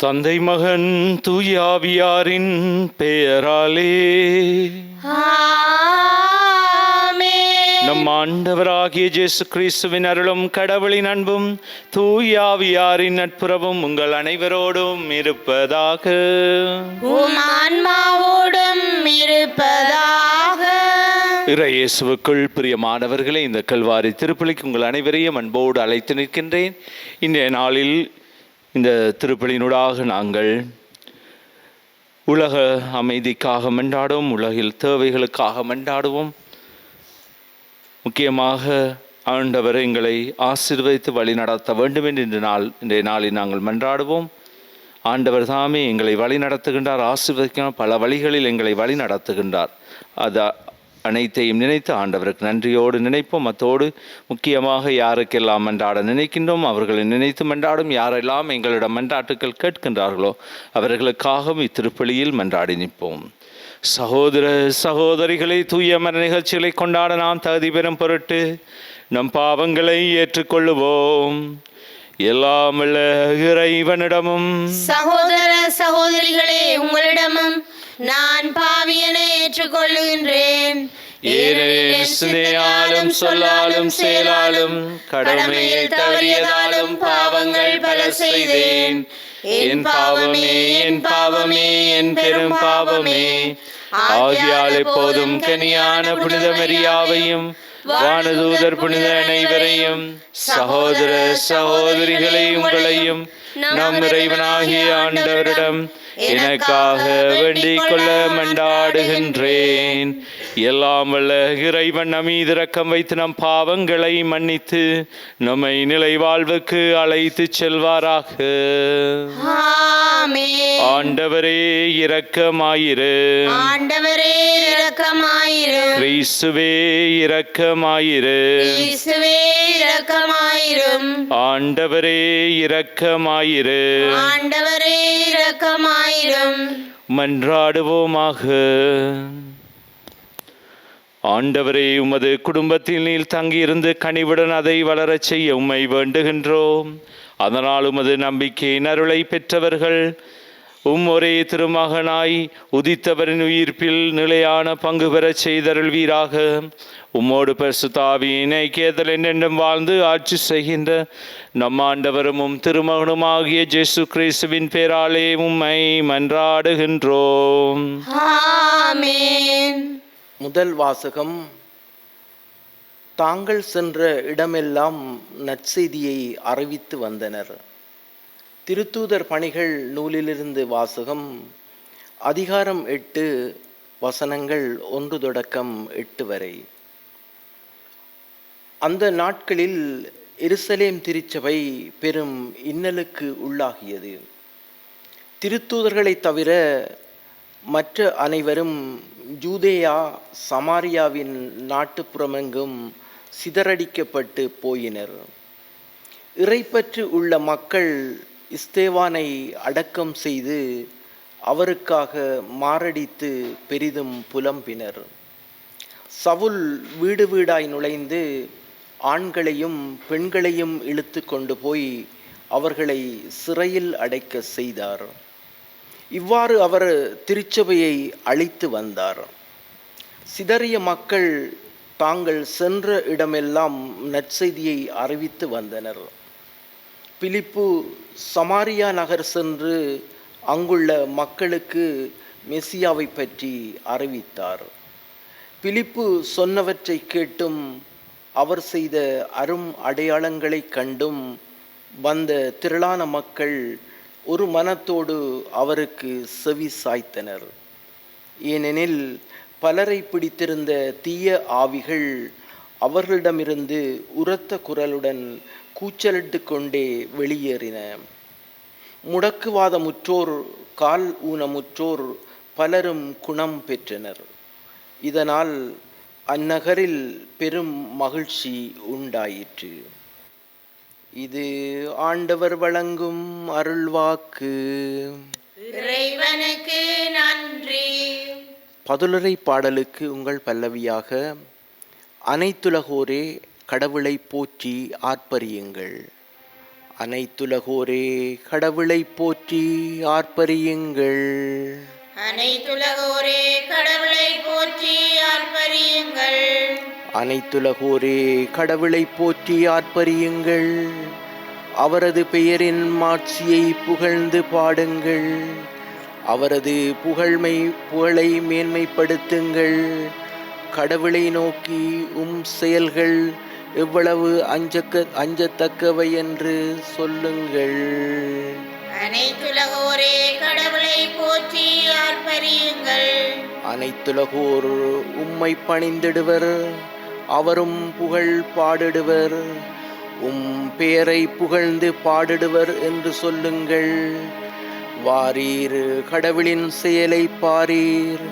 தந்தை மகன் தூயாவியாரின் பெயராலே நம் ஆண்டவராகிய இயேசு கிறிஸ்துவின் அருளும் கடவுளின் அன்பும் தூயாவியாரின் நட்புறவும் உங்கள் அனைவரோடும் இருப்பதாக. உம் ஆன்மாவோடும் இருப்பதாக. இயேசுவுக்குள் பிரியமானவர்களே, இந்த கல்வாரி திருப்பலிக்கு உங்கள் அனைவரையும் அன்போடு அழைத்து நிற்கின்றேன். இன்றைய நாளில் இந்த திருப்பலியினூடாக நாங்கள் உலக அமைதிக்காக மன்றாடுவோம், உலகில் தேவைகளுக்காக மன்றாடுவோம். முக்கியமாக ஆண்டவர் எங்களை ஆசீர்வதித்து வழி நடத்த வேண்டும் என்று இன்றைய நாளில் நாங்கள் மன்றாடுவோம். ஆண்டவர் தாமே எங்களை வழி நடத்துகின்றார், ஆசீர்வதிக்கிறார், பல வழிகளில் எங்களை வழி நடத்துகின்றார். அது அனைத்தையும் நினைத்து ஆண்டவருக்கு நன்றியோடு நினைப்போம். அத்தோடு முக்கியமாக யாருக்கெல்லாம் மன்றாட நினைக்கின்றோம் அவர்களை நினைத்து மன்றாடும். யாரெல்லாம் எங்களிடம் மன்றாட்டுக்கள் கேட்கின்றார்களோ அவர்களுக்காகவும் இத்திருப்பலியில் மன்றாடி நிற்போம். சகோதர சகோதரிகளை, தூய மர நிகழ்ச்சிகளை கொண்டாட நாம் தகுதி பெறும் பொருட்டு நம் பாவங்களை ஏற்றுக்கொள்ளுவோம். எல்லாம் உள்ள இறைவனிடமும் சகோதர சகோதரிகளே உங்களிடமும் நான் பாவியனை ஏற்றுக்கொள்ளுகின்றேன். ஏனெனில் சொல்லாலும் செயலாலும் கடமையில் தவறியதாலும் பாவங்கள் பல செய்தேன். என் பாவமே, என் பாவமே, என் பெரும் பாவமே. ஆகியால் எப்போதும் கனியான புனித மரியாவையும் வானதூதர் புனித அனைவரையும் சகோதர சகோதரிகளை உங்களையும் நம் இறைவனாகிய ஆண்டவரிடம் எனக்காக வேண்டிக் கொள்ள மன்றாடுகின்றேன். எல்லாம் வல்ல இறைவன் நம் மீது இரக்கம் வைத்து நம் பாவங்களை மன்னித்து நம்மை நிலை வாழ்வுக்கு அழைத்து செல்வாராக. ஆண்டவரே இரக்கமாயிரு. ஆண்டவரே இரக்கமாயிரு. கிறிஸ்துவே இரக்கமாயிரு. கிறிஸ்துவே இரக்கமாயிரும். ஆண்டவரே இரக்கமாயிரு. ஆண்டவரே இரக்கமாயிரும். மன்றாடுவோமாக. ஆண்டவரே, உமது குடும்பத்தில் நீர் தங்கியிருந்து கனிவுடன் அதை வளரச் செய்ய உம்மை வேண்டுகின்றோம். அதனால் உமது நம்பிக்கையின் அருளை பெற்றவர்கள் ஒரே திருமகனாய் உதித்தவரின் உயிர்ப்பில் நிலையான பங்கு பெறச் செய்தருள்வீராக. உம்மோடு பரிசுத்த ஆவியின் ஐக்கியத்தில் என்றென்றும் வாழ்ந்து ஆட்சி செய்கின்ற நம் ஆண்டவரும் திருமகனுமாகிய இயேசு கிறிஸ்துவின் பேராலே உம்மை மன்றாடுகின்றோம். ஆமென். முதல் வாசகம். தாங்கள் சென்ற இடமெல்லாம் நற்செய்தியை அறிவித்து வந்தனர். திருத்தூதர் பணிகள் நூலிலிருந்து வாசகம். அதிகாரம் 8, வசனங்கள் 1 தொடக்கம் 8 வரை. அந்த நாட்களில் எருசலேம் திருச்சபை பெரும் இன்னலுக்கு உள்ளாகியது. திருத்தூதர்களை தவிர மற்ற அனைவரும் யூதேயா சமாரியாவின் நாட்டுப்புறமெங்கும் சிதறடிக்கப்பட்டு போயினர். இறைப்பற்று உள்ள மக்கள் ஸ்தேவானை அடக்கம் செய்து அவருக்காக மாரடித்து பெரிதும் புலம்பினர். சவுல் வீடு வீடாய் நுழைந்து ஆண்களையும் பெண்களையும் இழுத்து கொண்டு போய் அவர்களை சிறையில் அடைக்க செய்தார். இவ்வாறு அவர் திருச்சபையை அழித்து வந்தார். சிதறிய மக்கள் தாங்கள் சென்ற இடமெல்லாம் நற்செய்தியை அறிவித்து வந்தனர். பிலிப்பு சமாரியா நகர் சென்று அங்குள்ள மக்களுக்கு மெசியாவை பற்றி அறிவித்தார். பிலிப்பு சொன்னவற்றை கேட்டும் அவர் செய்த அரும் அடையாளங்களை கண்டும் வந்த திரளான மக்கள் ஒரு மனத்தோடு அவருக்கு செவி சாய்த்தனர். ஏனெனில் பலரை பிடித்திருந்த தீய ஆவிகள் அவர்களிடமிருந்து உரத்த குரலுடன் கூச்சலிட்டு கொண்டே வெளியேறின. முடக்குவாதமுற்றோர், கால் ஊனமுற்றோர் பலரும் குணம் பெற்றனர். இதனால் அந்நகரில் பெரும் மகிழ்ச்சி உண்டாயிற்று. இது ஆண்டவர் வழங்கும் அருள்வாக்கு. இறைவனுக்கு நன்றி. பதிலுரை பாடலுக்கு உங்கள் பல்லவியாக, அனைத்துலகோரே கடவுளை போற்றி ஆர்ப்பரியுங்கள். அனைத்துலகோரே கடவுளை போற்றி ஆர்ப்பரியுங்கள். அனைத்துலகோரே கடவுளை போற்றி ஆர்ப்பரியுங்கள். அனைத்துலகோரே கடவுளை போற்றி ஆர்ப்பரியுங்கள். அவரது பெயரின் மாட்சியை புகழ்ந்து பாடுங்கள். அவரது புகழை மேன்மைப்படுத்துங்கள். கடவுளை நோக்கி செயல்கள் எவ்வளவு அஞ்சத்தக்கவை என்று சொல்லுங்கள். அனைத்துலகோரே கடவுளை போற்றி ஆர்ப்பரியுங்கள். அனைத்துலகோர் உம்மை பணிந்திடுவர், அவரும் புகழ் பாடிடுவர். பெயரை புகழ்ந்து பாடிடுவர் என்று சொல்லுங்கள். வாரீர், கடவுளின் செயலை பாரீர்.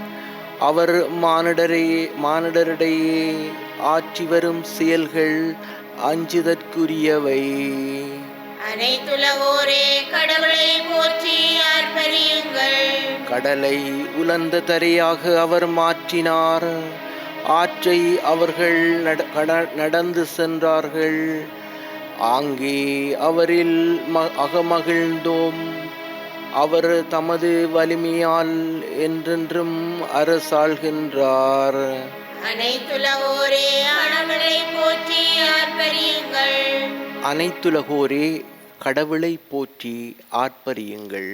அவர் மானிடரிடையே ஆற்றி வரும் செயல்கள் அஞ்சுதற்குரியவை. அனைத்துலகோரே கடவுளை போற்றி ஆர்ப்பரியுங்கள். கடலை உலர்ந்த தரையாக அவர் மாற்றினார். ஆற்றை அவர்கள் நடந்து சென்றார்கள். ஆங்கே அவரில் அகமகிழ்ந்தோம். அவர் தமது வலிமையால் என்றென்றும் அரசாள்கின்றார். அனைத்துலகோரே கடவுளை போற்றி ஆர்ப்பரியுங்கள். அனைத்துலகோரே கடவுளை போற்றி ஆர்ப்பரியுங்கள்.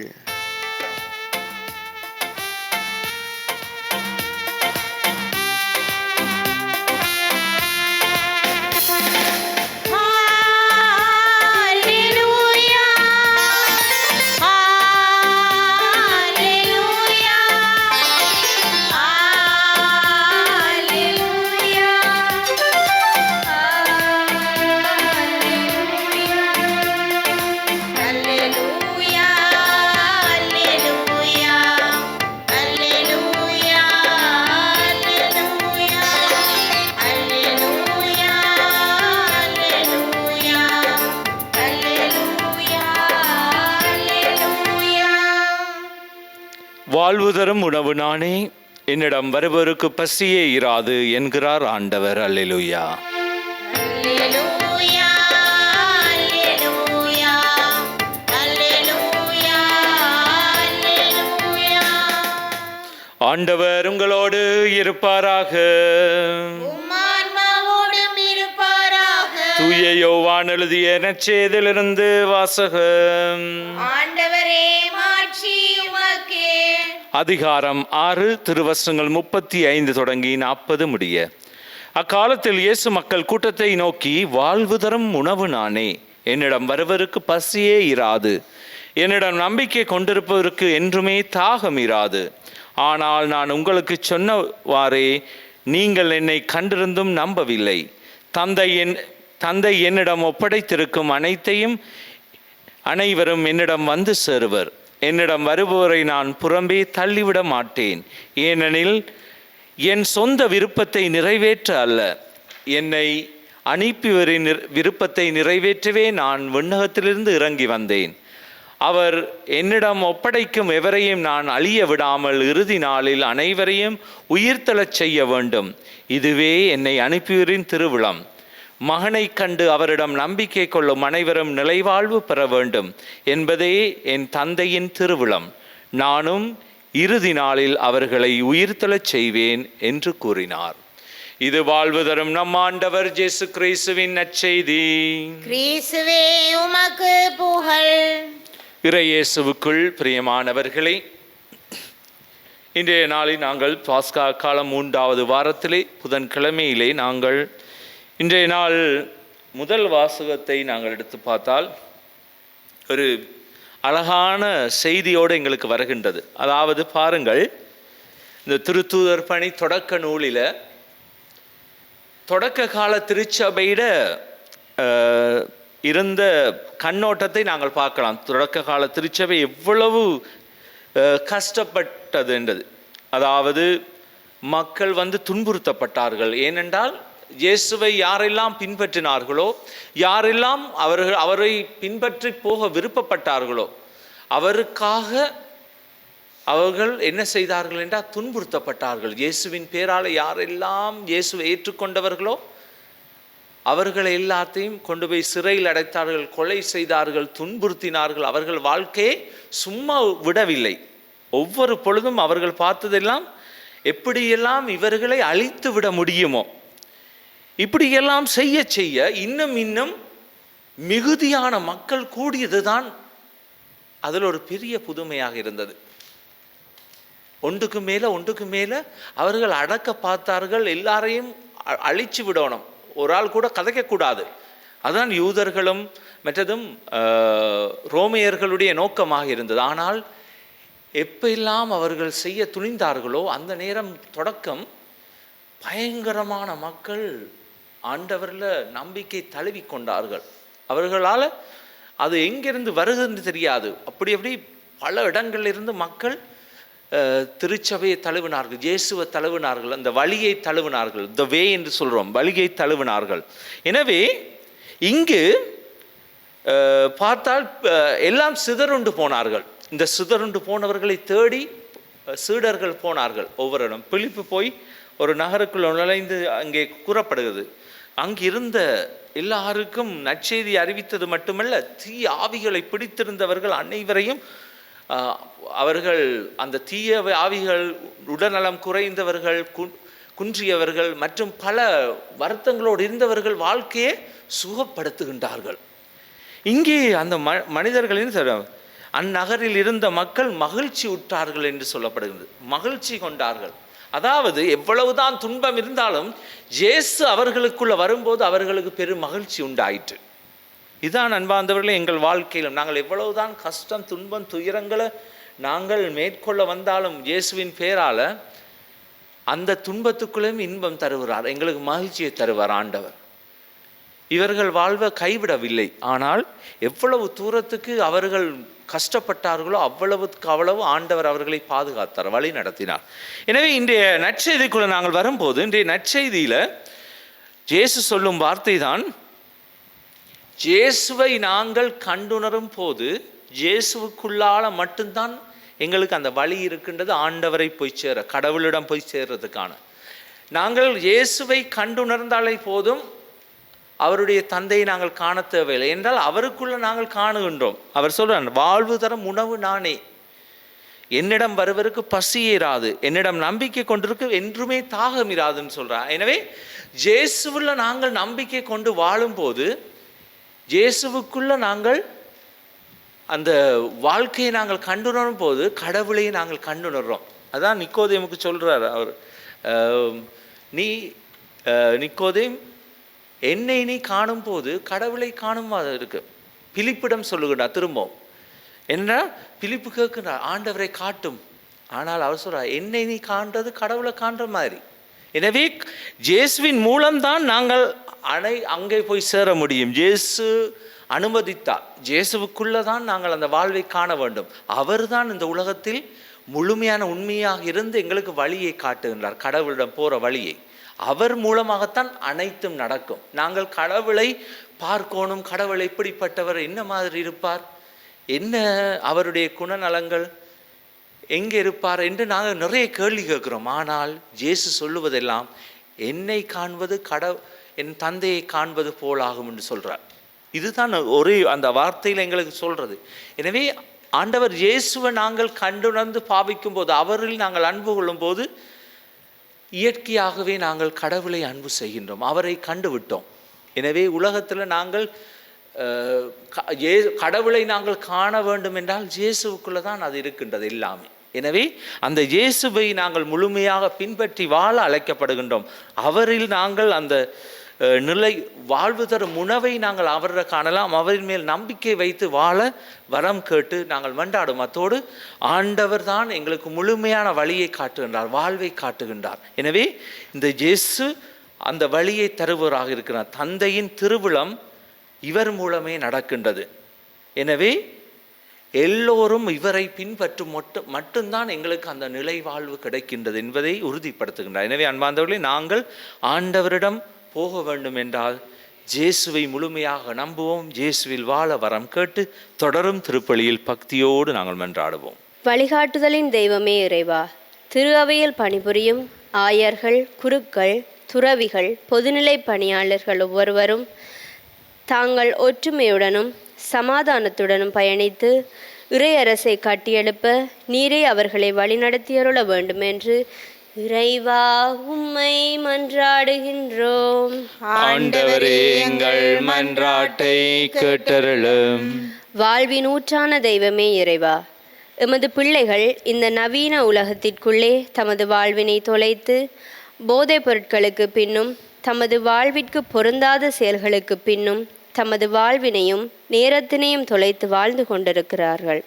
வாழ்வு தரும் உணவு நானே, என்னிடம் வருவோருக்கு பசியே இராது என்கிறார் ஆண்டவர். அல்லேலூயா. அல்லேலூயா, அல்லேலூயா, அல்லேலூயா, அல்லேலூயா. ஆண்டவர் உங்களோடு இருப்பாராக. உம் ஆன்மாவோடும் இருப்பாராக. தூய யோவான் எழுதிய நற்செய்தியிலிருந்து வாசகம். ஆண்டவரே, மாட்சி உமக்கே. அதிகாரம் 6 திருவசனங்கள் 35 தொடங்கி 40 முடிய. அக்காலத்தில் இயேசு மக்கள் கூட்டத்தை நோக்கி, வாழ்வு தரும் உணவு நானே, என்னிடம் வருவருக்கு பசியே இராது, என்னிடம் நம்பிக்கை கொண்டிருப்பவருக்கு என்றுமே தாகம் இராது. ஆனால் நான் உங்களுக்கு சொன்னவாறே நீங்கள் என்னை கண்டிருந்தும் நம்பவில்லை. தந்தை என்னிடம் ஒப்படைத்திருக்கும் அனைவரும் என்னிடம் வந்து சேருவர். என்னிடம் வருபவரை நான் புறம்பே தள்ளிவிட மாட்டேன். ஏனெனில் என் சொந்த விருப்பத்தை நிறைவேற்ற அல்ல, என்னை அனுப்பியவரின் விருப்பத்தை நிறைவேற்றவே நான் விண்ணகத்திலிருந்து இறங்கி வந்தேன். அவர் என்னிடம் ஒப்படைக்கும் எவரையும் நான் அழிய விடாமல் இறுதி நாளில் அனைவரையும் உயிர்த்தெழச் செய்ய வேண்டும். இதுவே என்னை அனுப்பியவரின் திருவிழம். மகனை கண்டு அவரிடம் நம்பிக்கை கொள்ளும் அனைவரும் நிலைவாழ்வு பெற வேண்டும் என்பதே என் தந்தையின் திருவிழம். நானும் இறுதி நாளில் அவர்களை உயிர்த்தெழச் செய்வேன் என்று கூறினார். இது வாழ்வு தரும் நம் ஆண்டவர் இயேசு கிறிஸ்துவின் நற்செய்தி. கிறிஸ்துவே உமக்கு புகழ். இறையேசுவுக்குள் பிரியமானவர்களே, இன்றைய நாளில் நாங்கள் பாஸ்கா காலம் 3வது வாரத்திலே புதன்கிழமையிலே நாங்கள் இன்றைய நாள் முதல் வாசகத்தை நாங்கள் எடுத்து பார்த்தால் ஒரு அழகான செய்தியோடு எங்களுக்கு வருகின்றது. அதாவது பாருங்கள், இந்த திருத்தூதர் பணி தொடக்க நூலில் தொடக்க கால திருச்சபையிட இருந்த கண்ணோட்டத்தை நாங்கள் பார்க்கலாம். தொடக்க கால திருச்சபை எவ்வளவு கஷ்டப்பட்டது என்றது. அதாவது மக்கள் துன்புறுத்தப்பட்டார்கள். ஏனென்றால் இயேசுவை யாரெல்லாம் பின்பற்றினார்களோ, யாரெல்லாம் அவரை பின்பற்றி போக விருப்பப்பட்டார்களோ அவருக்காக அவர்கள் என்ன செய்தார்கள் என்றால் துன்புறுத்தப்பட்டார்கள். இயேசுவின் பேரால் யாரெல்லாம் இயேசுவை ஏற்றுக்கொண்டவர்களோ அவர்கள் எல்லாத்தையும் கொண்டு போய் சிறையில் அடைத்தார்கள், கொலை செய்தார்கள், துன்புறுத்தினார்கள். அவர்கள் வாழ்க்கையை சும்மா விடவில்லை. ஒவ்வொரு பொழுதும் அவர்கள் பார்த்ததெல்லாம் எப்படியெல்லாம் இவர்களை அழித்து விட முடியுமோ, இப்படியெல்லாம் செய்ய செய்ய இன்னும் இன்னும் மிகுதியான மக்கள் கூடியதுதான் அதில் ஒரு பெரிய புதுமையாக இருந்தது. ஒன்றுக்கு மேலே அவர்கள் அடக்க பார்த்தார்கள். எல்லாரையும் அழிச்சு விடணும், ஒரு ஆள் கூட கதைக்கக்கூடாது. அதுதான் யூதர்களும் மற்றதும் ரோமையர்களுடைய நோக்கமாக இருந்தது. ஆனால் எப்பெல்லாம் அவர்கள் செய்ய துணிந்தார்களோ அந்த நேரம் தொடக்கம் பயங்கரமான மக்கள் ஆண்டவரில் நம்பிக்கை தழுவி கொண்டார்கள். அவர்களால் அது எங்கிருந்து வருதுன்னு தெரியாது. அப்படி பல இடங்களிலிருந்து மக்கள் திருச்சபையை தழுவினார்கள், இயேசுவை தழுவினார்கள், அந்த வழியை தழுவினார்கள். த வே என்று சொல்கிறோம், வழியை தழுவினார்கள். எனவே இங்கு பார்த்தால் எல்லாம் சிதறுண்டு போனார்கள். இந்த சிதறுண்டு போனவர்களை தேடி சீடர்கள் போனார்கள். ஒவ்வொரு இடம் பிலிப்பு போய் ஒரு நகருக்குள்ள நுழைந்து அங்கே கூறப்படுகிறது. அங்கிருந்த எல்லாருக்கும் நற்செய்தி அறிவித்தது மட்டுமல்ல, தீய ஆவிகளை பிடித்திருந்தவர்கள் அனைவரையும் அவர்கள் அந்த தீய ஆவிகள், உடல்நலம் குறைந்தவர்கள், குன்றியவர்கள் மற்றும் பல வருத்தங்களோடு இருந்தவர்கள் வாழ்க்கையை சுகப்படுத்துகின்றார்கள். இங்கே அந்த மனிதர்களின் அந்நகரில் இருந்த மக்கள் மகிழ்ச்சி உற்றார்கள் என்று சொல்லப்படுகிறது. மகிழ்ச்சி கொண்டார்கள். அதாவது எவ்வளவுதான் துன்பம் இருந்தாலும் இயேசு அவர்களுக்குள்ள வரும்போது அவர்களுக்கு பெரும் மகிழ்ச்சி உண்டாயிற்று. இதான் அன்பார்ந்தவர்களே, எங்கள் வாழ்க்கையிலும் நாங்கள் எவ்வளவுதான் கஷ்டம், துன்பம், துயரங்களை நாங்கள் மேற்கொள்ள வந்தாலும் இயேசுவின் பேரால அந்த துன்பத்துக்குள்ளேயும் இன்பம் தருகிறார், எங்களுக்கு மகிழ்ச்சியை தருவார் ஆண்டவர். இவர்கள் வாழ்வை கைவிடவில்லை. ஆனால் எவ்வளவு தூரத்துக்கு அவர்கள் கஷ்டப்பட்டார்களோ அவ்வளவுக்கு அவ்வளவு ஆண்டவர் அவர்களை பாதுகாத்தார், வழி நடத்தினார். எனவே இன்றைய நற்செய்திக்குள்ள நாங்கள் வரும்போது, இன்றைய நற்செய்தியில் இயேசு சொல்லும் வார்த்தை தான், இயேசுவை நாங்கள் கண்டுணரும் போது இயேசுவுக்குள்ளால மட்டும்தான் எங்களுக்கு அந்த வழி இருக்கின்றது ஆண்டவரை போய் சேர, கடவுளிடம் போய் சேர்றதுக்கான. நாங்கள் இயேசுவை கண்டுணர்ந்தாலே போதும் அவருடைய தந்தையை நாங்கள் காண தேவையில்லை. என்றால் அவருக்குள்ள நாங்கள் காணுகின்றோம். அவர் சொல்றார், வாழ்வு தரும் உணவு நானே, என்னிடம் வருவருக்கு பசி ஏறாது, என்னிடம் நம்பிக்கை கொண்டிருக்கு என்றுமே தாகம் இராதுன்னு சொல்றார். எனவே இயேசுவுள்ள நாங்கள் நம்பிக்கை கொண்டு வாழும்போது, இயேசுவுக்குள்ள நாங்கள் அந்த வாழ்க்கையை நாங்கள் கண்டுணரும் போது கடவுளையை நாங்கள் கண்டுணர்றோம். அதான் நிக்கோதேமுக்கு சொல்றார் அவர், நிக்கோதேம், என்னை நீ காணும் போது கடவுளை காணும் இருக்கு. பிலிப்பிடம் சொல்லுகிறார் திரும்பவும். என்ன பிலிப்பு கேட்கிறார், ஆண்டவரை காட்டும். ஆனால் அவர் சொல்றார், என்னை நீ காண்றது கடவுளை காண்ற மாதிரி. எனவே இயேசுவின் மூலம்தான் நாங்கள் அங்கே போய் சேர முடியும். இயேசு அனுமதித்தார். இயேசுவுக்குள்ள தான் நாங்கள் அந்த வாழ்வை காண வேண்டும். அவர் தான் இந்த உலகத்தில் முழுமையான உண்மையாக இருந்து எங்களுக்கு வழியை காட்டுகின்றார், கடவுளிடம் போகிற வழியை. அவர் மூலமாகத்தான் அனைத்தும் நடக்கும். நாங்கள் கடவுளை பார்க்கணும், கடவுள் எப்படிப்பட்டவர், என்ன மாதிரி இருப்பார், என்ன அவருடைய குணநலங்கள், எங்கே இருப்பார் என்று நாங்கள் நிறைய கேள்வி கேட்குறோம். ஆனால் இயேசு சொல்லுவதெல்லாம், என்னை காண்பது என் தந்தையை காண்பது போலாகும் என்று சொல்கிறார். இதுதான் ஒரே அந்த வார்த்தையில் எங்களுக்கு சொல்கிறது. எனவே ஆண்டவர் இயேசுவை நாங்கள் கண்டுணர்ந்து பாவிக்கும் போது, அவரில் நாங்கள் அன்பு கொள்ளும் போது இயற்கையாகவே நாங்கள் கடவுளை அன்பு செய்கின்றோம், அவரை கண்டுவிட்டோம். எனவே உலகத்தில் நாங்கள் கடவுளை நாங்கள் காண வேண்டும் என்றால் இயேசுவுக்குள்ள தான் அது இருக்கின்றது எல்லாமே. எனவே அந்த இயேசுவை நாங்கள் முழுமையாக பின்பற்றி வாழ அழைக்கப்படுகின்றோம். அவரில் நாங்கள் அந்த நிலை வாழ்வு தரும் உணவை நாங்கள் அவரை காணலாம். அவரின் மேல் நம்பிக்கை வைத்து வாழ வரம் கேட்டு நாங்கள் மன்றாடும். அத்தோடு ஆண்டவர் தான் எங்களுக்கு முழுமையான வழியை காட்டுகின்றார், வாழ்வை காட்டுகின்றார். எனவே இந்த இயேசு அந்த வழியை தருவராக இருக்கிறார். தந்தையின் திருவுளம் இவர் மூலமே நடக்கின்றது. எனவே எல்லோரும் இவரை பின்பற்றும் மட்டும்தான் எங்களுக்கு அந்த நிலை வாழ்வு கிடைக்கின்றது என்பதை உறுதிப்படுத்துகின்றார். எனவே அன்பார்ந்தவர்களே, நாங்கள் ஆண்டவரிடம் போக வேண்டும் என்றால் இயேசுவை முழுமையாக நம்புவோம். இயேசுவில் வாழ வரம் கேட்டு தொடரும் திருப்பலியில் பக்தியோடு நாங்கள் மன்றாடுவோம். வழிகாட்டுதலின் தெய்வமே இறைவா, திரு அவையில் பணிபுரியும் ஆயர்கள், குருக்கள், துறவிகள், பொதுநிலை பணியாளர்கள் ஒவ்வொருவரும் தாங்கள் ஒற்றுமையுடனும் சமாதானத்துடனும் பயணித்து இறையரசை கட்டியெழுப்ப நீரே அவர்களை வழிநடத்தியருள வேண்டும் என்று இறைவா உம்மை மன்றாடுகின்றோம். ஆண்டவரே எங்கள் மன்றாட்டை கேட்டருளும். வாழ்வின் ஊற்றான தெய்வமே இறைவா, எமது பிள்ளைகள் இந்த நவீன உலகத்திற்குள்ளே தமது வாழ்வினை தொலைத்து போதைப் பொருட்களுக்கு பின்னும் தமது வாழ்விற்கு பொருந்தாத செயல்களுக்கு பின்னும் தமது வாழ்வினையும் நேரத்தினையும் தொலைத்து வாழ்ந்து கொண்டிருக்கிறார்கள்.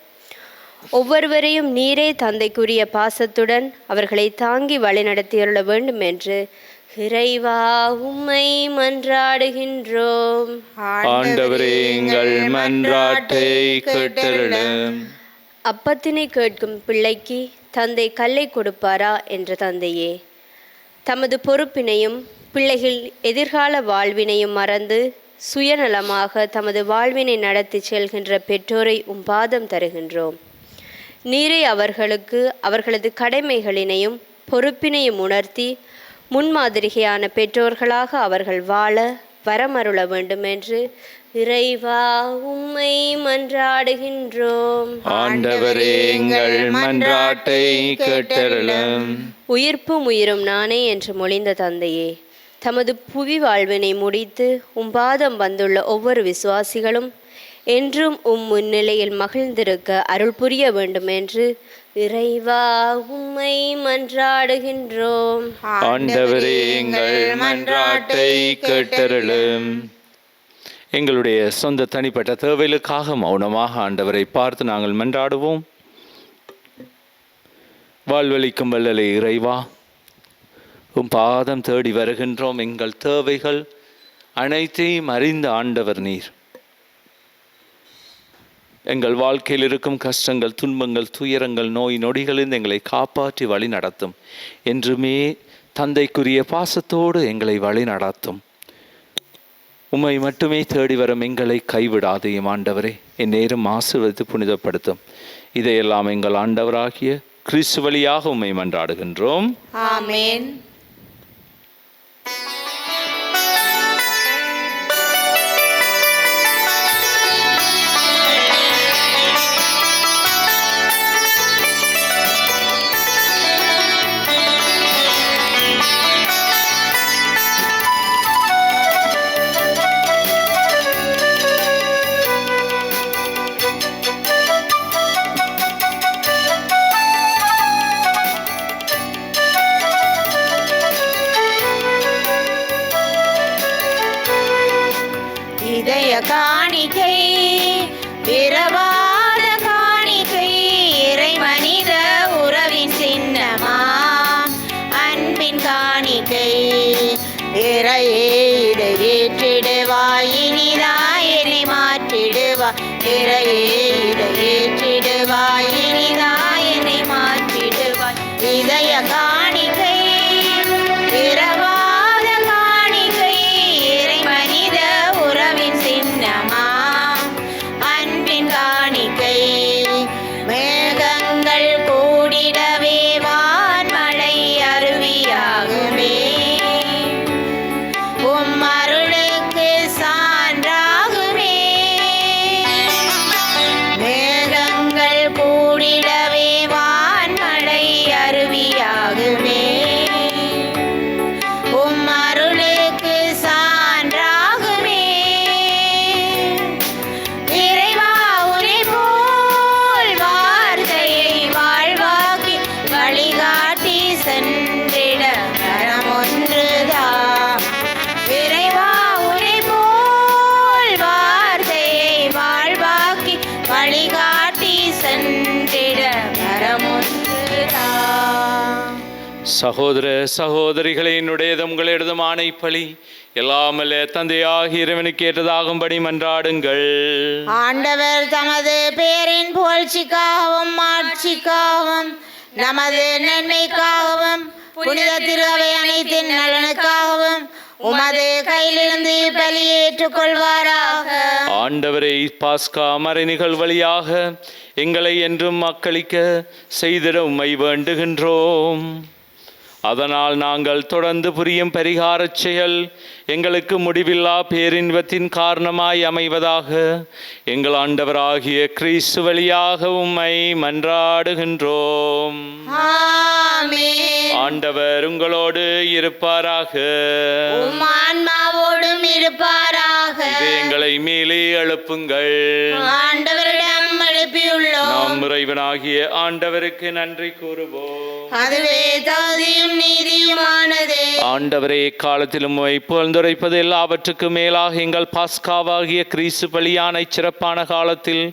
ஒவ்வொருவரையும் நீரே தந்தைக்குரிய பாசத்துடன் அவர்களை தாங்கி வழிநடத்தியருள வேண்டும் என்று இறைவா உம்மை மன்றாடுகின்றோம். ஆண்டவரே எங்கள் மன்றாட்டை கேட்டருளும். அப்பத்தினை கேட்கும் பிள்ளைக்கு தந்தை கல்லை கொடுப்பாரா என்ற தந்தையே, தமது பொறுப்பினையும் பிள்ளைகள் எதிர்கால வாழ்வினையும் மறந்து சுயநலமாக தமது வாழ்வினை நடத்தி செல்கின்ற பெற்றோரை பாதம் தருகின்றோம். நீரே அவர்களுக்கு அவர்களது கடமைகளினையும் பொறுப்பினையும் உணர்த்தி முன்மாதிரிகையான பெற்றோர்களாக அவர்கள் வாழ வரமருள வேண்டும் என்று இறைவா உம்மை மன்றாடுகின்றோம். ஆண்டவரே எங்கள் மன்றாட்டை கேட்டருளும். உயிர்ப்பும் உயிரும் நானே என்று மொழிந்த தந்தையே, தமது புவி வாழ்வினை முடித்து பாதம் வந்துள்ள ஒவ்வொரு விசுவாசிகளும் என்றும் முன்னிலையில் மகிழ்ந்திருக்க அருள் புரிய வேண்டும் என்று இறைவா உம்மை மன்றாடுகின்றோம். ஆண்டவரே எங்கள் மன்றாட்டை கேட்டருளும். எங்களுடைய சொந்த தனிப்பட்ட தேவைகளுக்காக மௌனமாக ஆண்டவரை பார்த்து நாங்கள் மன்றாடுவோம். வாழ்வளிக்கும் வல்லலை இறைவா, பாதம் தேடி வருகின்றோம். எங்கள் தேவைகள் அனைத்தையும் அறிந்த ஆண்டவர் நீர். எங்கள் வாழ்க்கையில் இருக்கும் கஷ்டங்கள், துன்பங்கள், துயரங்கள், நோய் நொடிகளிலிருந்து எங்களை காப்பாற்றி வழி நடத்தும். என்றுமே தந்தைக்குரிய பாசத்தோடு எங்களை வழி நடத்தும். உம்மை மட்டுமே தேடி வரும் எங்களை கைவிடாதையும் ஆண்டவரே, என் நேரம் ஆசீர்வதித்து புனிதப்படுத்தும். இதையெல்லாம் எங்கள் ஆண்டவராகிய கிறிஸ்து வழியாக உம்மை மன்றாடுகின்றோம். ஆமென். இதய காணிக்கை, பிறவாத காணிக்கை, இறை மனித உறவின் சின்னமா அன்பின் காணிக்கை. இறையே இதை ஏற்றிடுவாய், இனிதாய் என்னை மாற்றிடுவாய். இறையே இதை ஏற்றிடுவாய், இனிதாய் என்னை மாற்றிடுவாய். இதய காணிக்கை, பிறவாத காணிக்கை, இறை மனித உறவின் சின்னமா அன்பின் காணிக்கை. மேகங்கள் கூடிடவே வான்மழை அருவியாகுமே, உம் அருளுக்கு சான்றாகுமே. மேகங்கள் கூடிடவே வான்மழை அருவியாகுமே, உம் அருளுக்கு சான்றாகுமே. இறைவா உனை போல் வார்த்தையை வாழ்வாக்கி வழிகாட்டி சென்றிட வரம் ஒன்றுதான். இறைவா உனை போல் வார்த்தையை வாழ்வாக்கி வழிகாட்டி சென்றிட வரம் ஒன்றுதான். சகோதர சகோதரிகளே, என்னுடையது உங்களிடதும் ஆணைப்பலி எல்லாமல்ல தந்தையாகிய இறைவனுக்கு ஏற்றதாகும்படி மன்றாடுங்கள். ஆண்டவர் தமது பேரின் புகழ்ச்சிக்காகவும் ஆட்சிக்காகவும் நமது நன்மைக்காகவும் புனித திருவை அனைத்தின் நலனுக்காகவும் உமது கையிலிருந்து பலியேற்றுக் கொள்வாராக. ஆண்டவரை பாஸ்கா மறை நிகழ்வழியாக எங்களை என்றும் மக்களிக்க செய்திட உம்மை வேண்டுகின்றோம். அதனால் நாங்கள் தொடர்ந்து புரியும் பரிகாரச் செயல் எங்களுக்கு முடிவில்லா பேரின்பத்தின் காரணமாய் அமைவதாக. எங்கள் ஆண்டவராகிய கிறிஸ்து வழியாக உம்மை மன்றாடுகின்றோம். ஆமென். ஆண்டவர் உங்களோடு இருப்பாராக. உம் ஆன்மாவோடும் இருப்பாராக. இதயங்களை மேலே எழுப்புங்கள். ஆண்டவரிடம் எழுப்பியுள்ளோம். நாம் இறைவனாகிய ஆண்டவருக்கு நன்றி கூறுவோம். அதுவே தகுதியும் நீதியுமானதே. ஆண்டவரே, காலத்திலும் உம்மை புகழ்ந்துரைப்பது எல்லாவற்றுக்கும் மேலாக எங்கள் பாஸ்காவாகிய கிறிஸ்து பலியான சிறப்பான காலத்தில்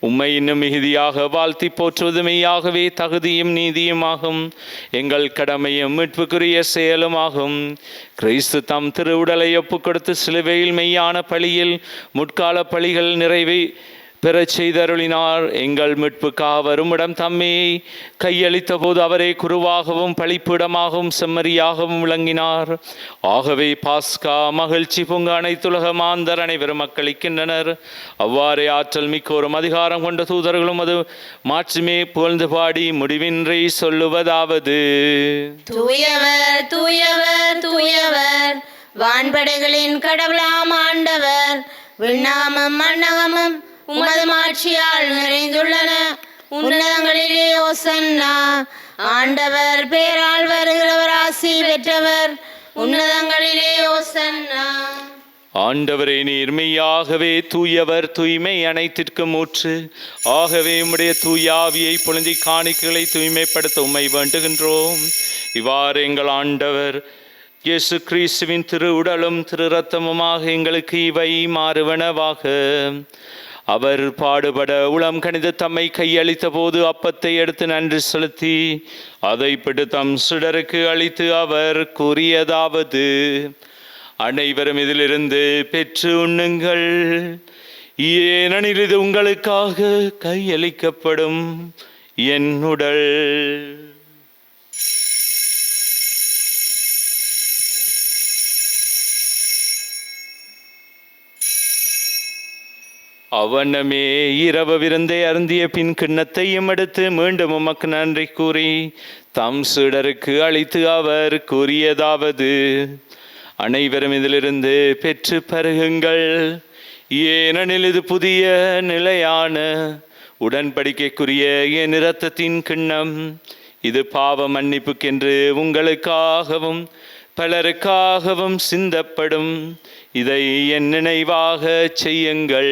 உம்மை இன்னும் மிகுதியாக வாழ்த்தி போற்றுவது மெய்யாகவே தகுதியும் நீதியுமாகும், எங்கள் கடமையும் மீட்புக்குரிய செயலுமாகும். கிறிஸ்து தம் திருவுடலை ஒப்புக் கொடுத்து சிலுவையில் மெய்யான பலியில் முற்கால பலிகள் நிறைவை பெறச் செய்தருளினார். எங்கள் மீட்புக்காக வருமிடம் தம்மை கையளித்த போது அவரே குருவாகவும் பழிப்பிடமாகவும் செம்மறியாகவும் விளங்கினார். ஆகவே பாஸ்கா மகிழ்ச்சி பொங்க அனைத்துலக மாந்தர் அனைவரும் மக்களிக்கின்றனர். அவ்வாறே ஆற்றல் மிக்கோரும் அதிகாரம் கொண்ட தூதர்களும் அது மாற்றுமே புகழ்ந்து பாடி முடிவின்றி சொல்லுவதாவது: தூயவர் தூயவர் தூயவர், வான்படைகளின் கடவுளாம் ஆண்டவர். விண்ணகமும் மண்ணகமும் உமது மாட்சியால் நிறைந்துள்ளன. உன்னதங்களிலே ஓசன்னா. ஆண்டவர் பேரால் வருகிறவர் ஆசி பெற்றவர். உன்னதங்களிலே ஓசன்னா. ஆண்டவரே, நீர் மெய்யாகவே தூயவர், தூய்மை அனைத்திற்கும் ஊற்று. ஆகவே உம்முடைய தூய ஆவியை பொழுந்தி காணிக்கைகளை தூய்மைப்படுத்த உம்மை வேண்டுகின்றோம். இவ்வாறு எங்கள் ஆண்டவர் இயேசு கிறிஸ்துவின் திரு உடலும் திரு இரத்தமுமாக எங்களுக்கு இவை மாறுவனவாக. அவர் பாடுபட உளம் கணித தம்மை கையளித்த போது அப்பத்தை எடுத்து நன்றி செலுத்தி அதை பிடித்து தம் சுடருக்கு அளித்து அவர் கூறியதாவது: அனைவரும் இதிலிருந்து பெற்று உண்ணுங்கள், ஏனெனில் இது உங்களுக்காக கையளிக்கப்படும் என் உடல். அவனமே இரவு விருந்தை அருந்திய பின் கிண்ணத்தையும் எடுத்து மீண்டும் உமக்கு நன்றி கூறி தம் சீடருக்கு அளித்து அவர் கூறியதாவது: அனைவரும் இதிலிருந்து பெற்று பருகுங்கள், ஏனெனில் இது புதிய நிலையான உடன்படிக்கைக்குரிய என் இரத்தத்தின் கிண்ணம். இது பாவ மன்னிப்புக்கென்று உங்களுக்காகவும் பலருக்காகவும் சிந்தப்படும். இதை என் நினைவாக செய்யுங்கள்.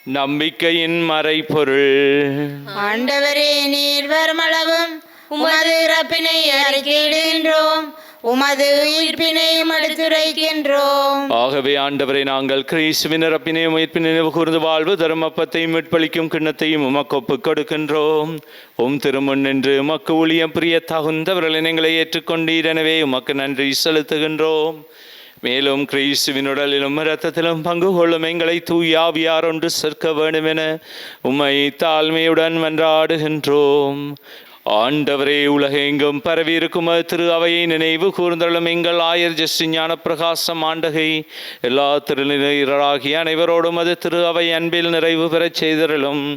நம்பிக்கையின் மறைபொருள். ஆண்டவரே, நீர் வருமளவும் உமது இறப்பினை அறிக்கையிடுகின்றோம், உமது உயிர்ப்பினையும் எடுத்துரைக்கின்றோம். ஆகவே ஆண்டவரை, நாங்கள் கிறிஸ்துவின் இறப்பினையும் உயிர்ப்பினை நினைவு கூர்ந்து வாழ்வு தரும் அப்பத்தையும் மீட்பளிக்கும் கிண்ணத்தையும் உமக்கு ஒப்புக் கொடுக்கின்றோம். உம் திருமுன் நின்று உமக்கு ஊழியம் புரிய தகுந்தவர்களை எங்களை ஏற்றுக்கொண்டீர். எனவே உமக்கு நன்றி செலுத்துகின்றோம். மேலும் கிறிஸ்துவின் உடலிலும் இரத்தத்திலும் பங்கு கொள்ளும் எங்களை தூய ஆவியார் ஒன்று சேர்க்க வேண்டும் என உம்மை தாழ்மையுடன் மன்றாடுகின்றோம். ஆண்டவரே, உலகெங்கும் பரவி இருக்கும் திரு அவையை நினைவு கூர்ந்தள்ளும் எங்கள் ஆயர் ஜஸ்டி ஞான பிரகாசம் ஆண்டகை எல்லா திருநிலையராகிய அனைவரோடும் அது திரு அவை அன்பில் நிறைவு பெறச் செய்தருளும்.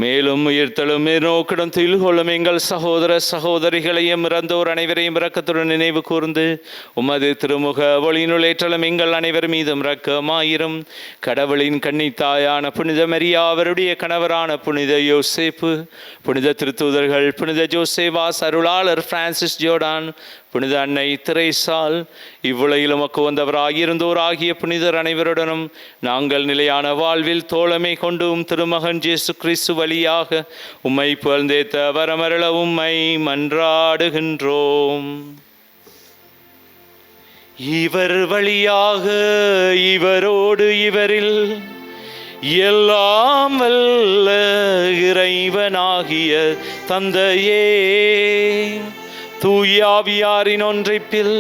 மேலும் உயிர்த்தலும் நோக்கிடம் துயில் கொள்ளும் எங்கள் சகோதர சகோதரிகளையும் இறந்தோர் அனைவரையும் இரக்கத்துடன் நினைவு கூர்ந்து உமது திருமுக ஒளியினுள்ளேற்றலும் எங்கள் அனைவர் மீதும் இரக்கமாயிரும். கடவுளின் கன்னித்தாயான புனித மரியா, அவருடைய கணவரான புனித யோசேப்பு, புனித திருத்தூதர்கள், புனித ஜோசேவாஸ், அருளாளர் பிரான்சிஸ் ஜோர்டான், புனித அன்னை திரேசால், இவ்வுலகில் உமக்கு வந்தவராகியிருந்தோர் ஆகிய புனிதர் அனைவருடனும் நாங்கள் நிலையான வாழ்வில் தோழமை கொண்டும் திருமகன் இயேசு கிறிஸ்து வழியாக உம்மை புகழ்ந்தேத்த வரமருள உம்மை மன்றாடுகின்றோம். இவர் வழியாக இவரோடு இவரில் எல்லாம் வல்ல இறைவனாகிய தந்தையே, தூயாவியாரின் ஒன்றைப்பில்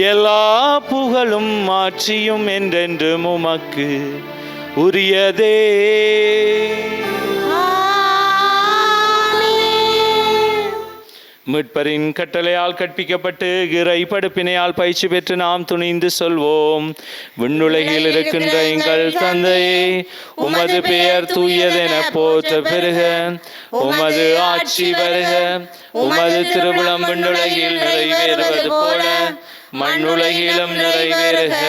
எல்லா புகழும் ஆட்சியும் என்றென்றும் உமக்கு உரியதே. மீட்பரின் கட்டளையால் கற்பிக்கப்பட்டு இறை படுப்பினையால் பயிற்சி பெற்று நாம் துணிந்து சொல்வோம். விண்ணுலகில் இருக்கின்ற எங்கள் தந்தையே, உமது பெயர் தூயதென போற்ற பெருக, உமது ஆட்சி வருக, உமது திருவுளம் விண்ணுலகில் நிறைவேறுவது போல மண்ணுலகிலும் நிறைவேறுக.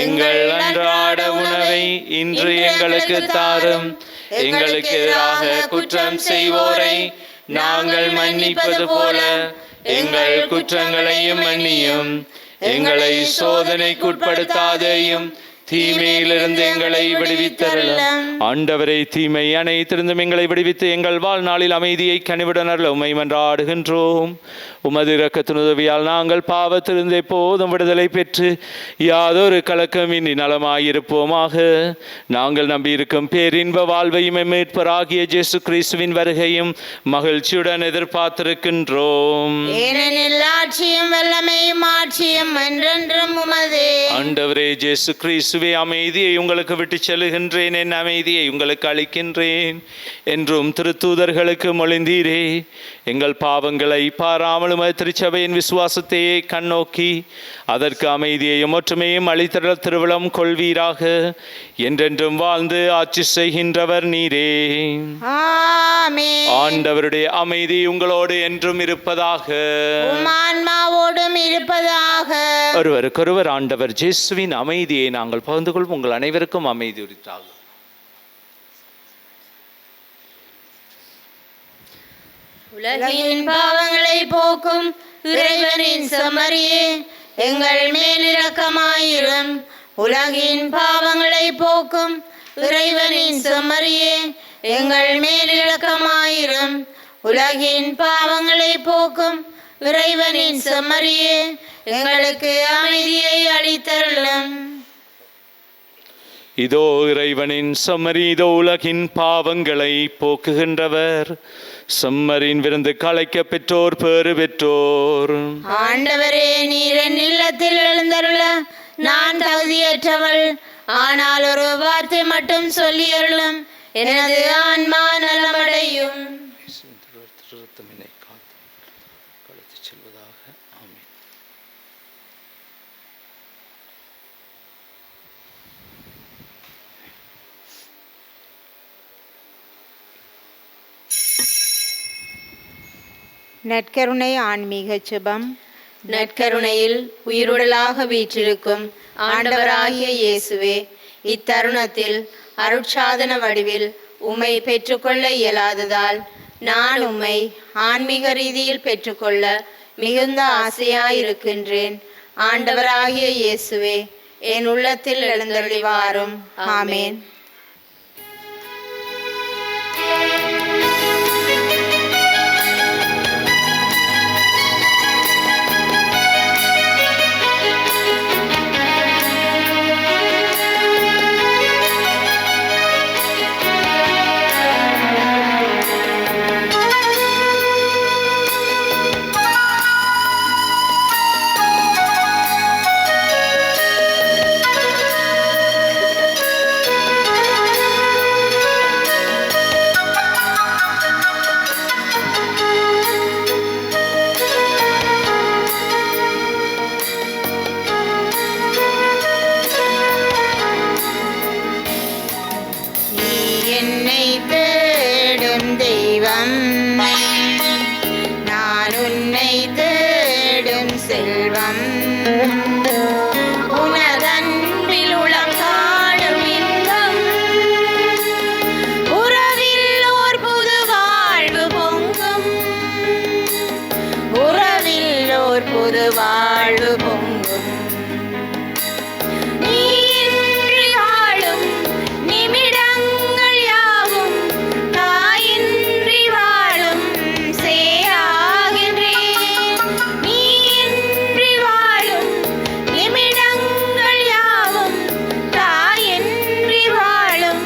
எங்கள் அன்றாட உணவை இன்று எங்களுக்கு தாரும். எங்களுக்கு எதிராக குற்றம் செய்வோரை நாங்கள் மன்னிப்பது போல எங்கள் குற்றங்களையும் மன்னியும். எங்களை சோதனைக்குட்படுத்தாதேயும், தீமையிலிருந்து எங்களை விடுவித்தருளும். ஆண்டவரை, தீமை அனைத்திருந்தும் எங்களை விடுவித்து எங்கள் வாழ்நாளில் அமைதியை கனிவுடனர்ல உம்மை மன்றாடுகின்றோம். உமது இரக்கத்தின் உதவியால் நாங்கள் பாவத்திலிருந்து எப்போதும் விடுதலை பெற்று யாதொரு கலக்கமின்றி நலமாயிருப்போமாக. நாங்கள் நம்பியிருக்கும் பேரின்ப வாழ்வையும் மீட்பராகிய இயேசு கிறிஸ்துவின் வருகையும் மகிழ்ச்சியுடன் எதிர்பார்த்திருக்கின்றோம். ஏனெனில் ஆட்சியும் வல்லமையும் ஆட்சியும் என்றென்றும் உமதே. ஆண்டவரே இயேசு கிறிஸ்துவே, அமைதியை உங்களுக்கு விட்டு செல்லுகின்றேன், என் அமைதியை உங்களுக்கு அளிக்கின்றேன் என்றும் திருத்தூதர்களுக்கு மொழிந்தீரே. எங்கள் பாவங்களை பாராமலும் திருச்சபையின் விசுவாசத்தையே கண்ணோக்கி அதற்கு அமைதியையும் ஒற்றுமையும் அளித்தர திருவிழம் கொள்வீராக. என்றென்றும் வாழ்ந்து ஆட்சி செய்கின்றவர் நீரே. ஆமென். ஆண்டவருடைய அமைதி உங்களோடு என்றும் இருப்பதாக. உம் ஆன்மாவோடும் இருப்பதாக. ஒருவருக்கொருவர் ஆண்டவர் இயேசுவின் அமைதியை நாங்கள் பகிர்ந்து கொள்வோம். உங்கள் அனைவருக்கும் அமைதி உரித்தாகும். உலகின் பாவங்களை போக்கும் இறைவனின் செம்மறியே, எங்கள் மேல் இரக்கமாயிரும். உலகின் பாவங்களை போக்கும் இறைவனின் செம்மறியே, எங்கள் மேல் இரக்கமாயிரும். உலகின் பாவங்களை போக்கும் இறைவனின் செம்மறியே, எங்களுக்கு அமைதியை அளித்தருளும். இதோ இறைவனின் செம்மறி, இதோ உலகின் பாவங்களை போக்குகின்றவர். செம்மறியின் விருந்து களைக்க பெற்றோர் பேறு பெற்றோர். ஆண்டவரே, நீர் என் இல்லத்தில் எழுந்தருள நான் தகுதியற்றவள். ஆனால் ஒரு வார்த்தை மட்டும் சொல்லியருளும், எனது ஆன்மா நலமடையும். நற்கருணை ஆன்மீக ஜெபம். நற்கருணையில் உயிருடலாக வீற்றிருக்கும் ஆண்டவராகிய இயேசுவே, இத்தருணத்தில் அருட்சாதன வடிவில் உம்மை பெற்றுக்கொள்ள இயலாததால் நான் உம்மை ஆன்மீக ரீதியில் பெற்றுக்கொள்ள மிகுந்த ஆசையாயிருக்கின்றேன். ஆண்டவராகிய இயேசுவே, என் உள்ளத்தில் எழுந்தருளி வாரும். ஆமேன். வாழ்வு பொங்கும். நீ இன்றி வாழும் நிமிடங்கள் யாவும் தாயின்றி வாழும் சேயாகின்றேன். நீ இன்றி வாழும் நிமிடங்கள் யாவும் தாயின்றி வாழும்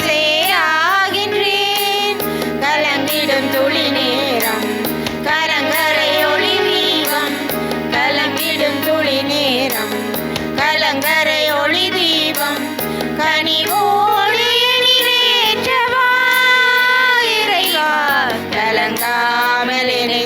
சேயாகின்றேன். கலங்கிடும் துளி நேரம் கலங்கரை ஒளி தீபம், கலங்கிடும் துளி நேரம் கலங்கரை ஒளி தீபம், கனிவோடு நிறைவேற்றவா இறைவா, கலங்காமல் என்னை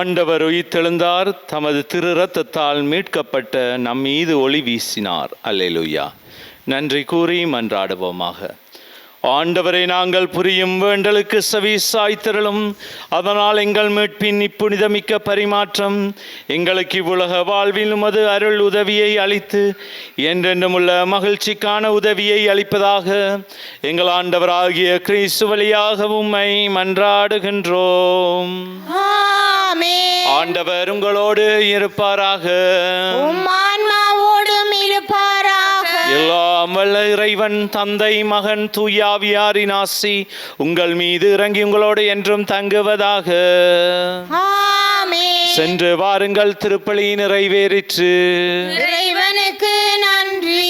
ஆண்டவர் உயிர்த்தெழுந்தார், தமது திரு இரத்தத்தால் மீட்கப்பட்ட நம் மீது ஒளி வீசினார். அல்லேலூயா. நன்றி கூறி மன்றாடுவோமாக. ஆண்டவரை நாங்கள் புரியும் வேண்டலுக்கு செவி சாய்த்திரளும். அதனால் எங்கள் மீட்பின் இப்புனிதமிக்க பரிமாற்றம் எங்களுக்கு இவ்வுலக வாழ்வில் உமது அருள் உதவியை அளித்து என்றென்றுமுள்ள மகிழ்ச்சிக்கான உதவியை அளிப்பதாக எங்கள் ஆண்டவராகிய கிறிஸ்து வழியாக உம்மை மன்றாடுகின்றோம். ஆமென். ஆண்டவர் உங்களோடு இருப்பாராக. உம் ஆன்மாவோடும் இருப்பாராக. எல்லாம் வல்ல இறைவன் தந்தை மகன் தூயாவியாரின் ஆசி உங்கள் மீது இறங்கி உங்களோடு என்றும் தங்குவதாக. ஆமென். சென்று வாருங்கள், திருப்பலி நிறைவேறிற்று. இறைவனுக்கு நன்றி.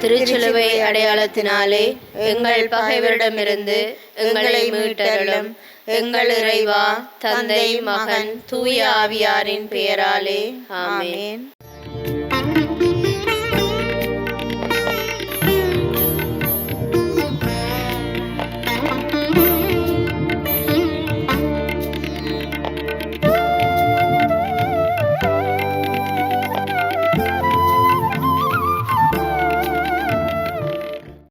திருச்சிலுவை அடையாளத்தினாலே எங்கள் பகைவரிடமிருந்து எங்களை மீட்டருளும். எங்கள் இறைவா, தந்தை, மகன், தூய ஆவியாரின் பெயராலே ஆமென்.